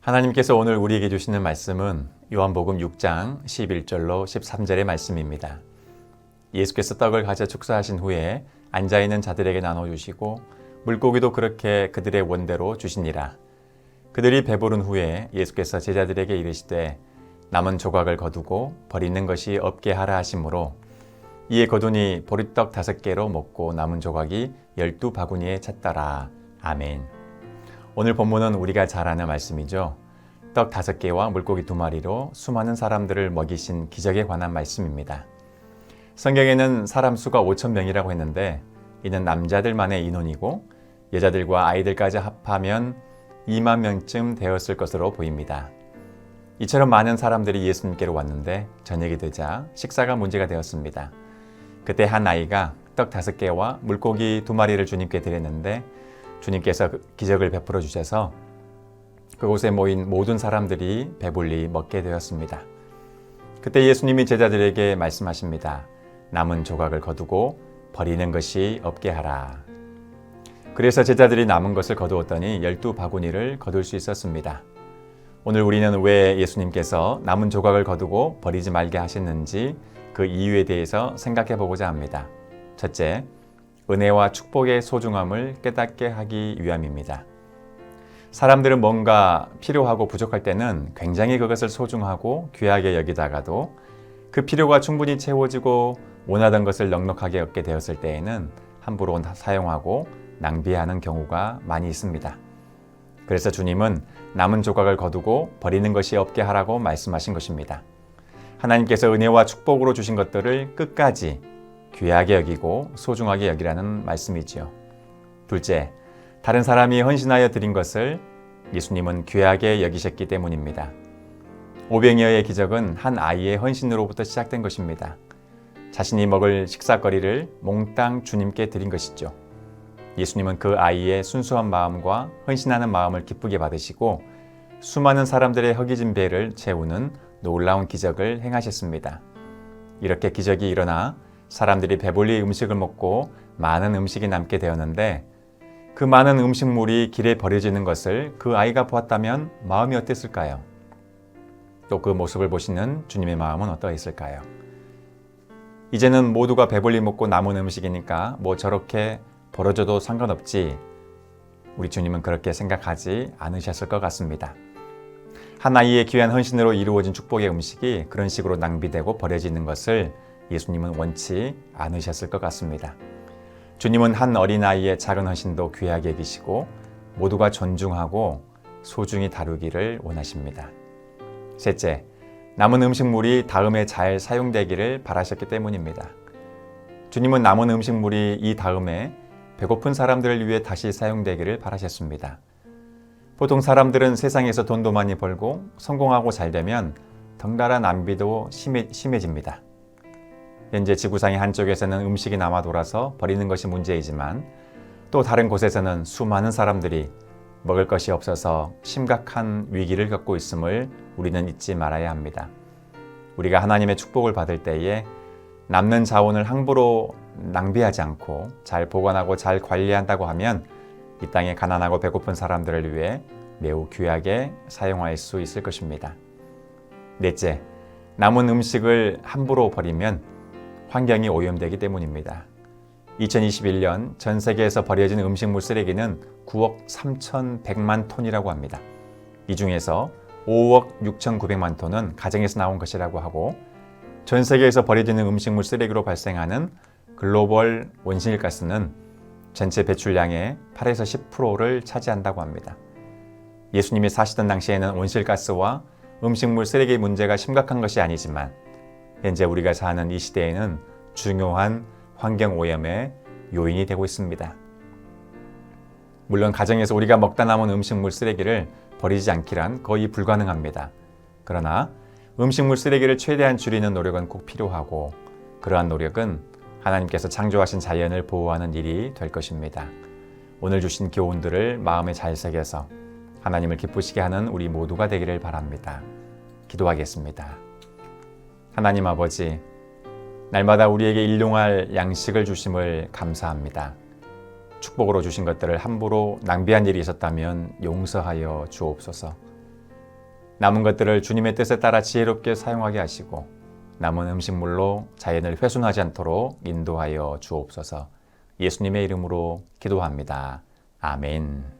하나님께서 오늘 우리에게 주시는 말씀은 요한복음 6장 11절로 13절의 말씀입니다. 예수께서 떡을 가져 축사하신 후에 앉아있는 자들에게 나눠주시고 물고기도 그렇게 그들의 원대로 주시니라. 그들이 배부른 후에 예수께서 제자들에게 이르시되 남은 조각을 거두고 버리는 것이 없게 하라 하시므로 이에 거두니 보리떡 5개로 먹고 남은 조각이 12바구니에 찼더라. 아멘. 오늘 본문은 우리가 잘 아는 말씀이죠. 떡 5개와 물고기 2마리로 수많은 사람들을 먹이신 기적에 관한 말씀입니다. 성경에는 사람 수가 5,000명이라고 했는데 이는 남자들만의 인원이고 여자들과 아이들까지 합하면 2만 명쯤 되었을 것으로 보입니다. 이처럼 많은 사람들이 예수님께로 왔는데 저녁이 되자 식사가 문제가 되었습니다. 그때 한 아이가 떡 5개와 물고기 2마리를 주님께 드렸는데 주님께서 기적을 베풀어 주셔서 그곳에 모인 모든 사람들이 배불리 먹게 되었습니다. 그때 예수님이 제자들에게 말씀하십니다. 남은 조각을 거두고 버리는 것이 없게 하라. 그래서 제자들이 남은 것을 거두었더니 12바구니를 거둘 수 있었습니다. 오늘 우리는 왜 예수님께서 남은 조각을 거두고 버리지 말게 하셨는지 그 이유에 대해서 생각해 보고자 합니다. 첫째, 은혜와 축복의 소중함을 깨닫게 하기 위함입니다. 사람들은 뭔가 필요하고 부족할 때는 굉장히 그것을 소중하고 귀하게 여기다가도 그 필요가 충분히 채워지고 원하던 것을 넉넉하게 얻게 되었을 때에는 함부로 사용하고 낭비하는 경우가 많이 있습니다. 그래서 주님은 남은 조각을 거두고 버리는 것이 없게 하라고 말씀하신 것입니다. 하나님께서 은혜와 축복으로 주신 것들을 끝까지 귀하게 여기고 소중하게 여기라는 말씀이지요. 둘째, 다른 사람이 헌신하여 드린 것을 예수님은 귀하게 여기셨기 때문입니다. 오병이어의 기적은 한 아이의 헌신으로부터 시작된 것입니다. 자신이 먹을 식사거리를 몽땅 주님께 드린 것이죠. 예수님은 그 아이의 순수한 마음과 헌신하는 마음을 기쁘게 받으시고 수많은 사람들의 허기진 배를 채우는 놀라운 기적을 행하셨습니다. 이렇게 기적이 일어나 사람들이 배불리 음식을 먹고 많은 음식이 남게 되었는데 그 많은 음식물이 길에 버려지는 것을 그 아이가 보았다면 마음이 어땠을까요? 또 그 모습을 보시는 주님의 마음은 어떠했을까요? 이제는 모두가 배불리 먹고 남은 음식이니까 뭐 저렇게 버려져도 상관없지. 우리 주님은 그렇게 생각하지 않으셨을 것 같습니다. 한 아이의 귀한 헌신으로 이루어진 축복의 음식이 그런 식으로 낭비되고 버려지는 것을 예수님은 원치 않으셨을 것 같습니다. 주님은 한 어린아이의 작은 헌신도 귀하게 여기시고 모두가 존중하고 소중히 다루기를 원하십니다. 셋째, 남은 음식물이 다음에 잘 사용되기를 바라셨기 때문입니다. 주님은 남은 음식물이 이 다음에 배고픈 사람들을 위해 다시 사용되기를 바라셨습니다. 보통 사람들은 세상에서 돈도 많이 벌고 성공하고 잘 되면 덩달아 낭비도 심해집니다. 현재 지구상의 한쪽에서는 음식이 남아 돌아서 버리는 것이 문제이지만 또 다른 곳에서는 수많은 사람들이 먹을 것이 없어서 심각한 위기를 겪고 있음을 우리는 잊지 말아야 합니다. 우리가 하나님의 축복을 받을 때에 남는 자원을 함부로 낭비하지 않고 잘 보관하고 잘 관리한다고 하면 이 땅에 가난하고 배고픈 사람들을 위해 매우 귀하게 사용할 수 있을 것입니다. 넷째, 남은 음식을 함부로 버리면 환경이 오염되기 때문입니다. 2021년 전 세계에서 버려진 음식물 쓰레기는 9억 3,100만 톤이라고 합니다. 이 중에서 5억 6,900만 톤은 가정에서 나온 것이라고 하고 전 세계에서 버려지는 음식물 쓰레기로 발생하는 글로벌 온실가스는 전체 배출량의 8에서 10%를 차지한다고 합니다. 예수님이 사시던 당시에는 온실가스와 음식물 쓰레기 문제가 심각한 것이 아니지만 현재 우리가 사는 이 시대에는 중요한 환경오염의 요인이 되고 있습니다. 물론 가정에서 우리가 먹다 남은 음식물 쓰레기를 버리지 않기란 거의 불가능합니다. 그러나 음식물 쓰레기를 최대한 줄이는 노력은 꼭 필요하고 그러한 노력은 하나님께서 창조하신 자연을 보호하는 일이 될 것입니다. 오늘 주신 교훈들을 마음에 잘 새겨서 하나님을 기쁘시게 하는 우리 모두가 되기를 바랍니다. 기도하겠습니다. 하나님 아버지, 날마다 우리에게 일용할 양식을 주심을 감사합니다. 축복으로 주신 것들을 함부로 낭비한 일이 있었다면 용서하여 주옵소서. 남은 것들을 주님의 뜻에 따라 지혜롭게 사용하게 하시고 남은 음식물로 자연을 훼손하지 않도록 인도하여 주옵소서. 예수님의 이름으로 기도합니다. 아멘.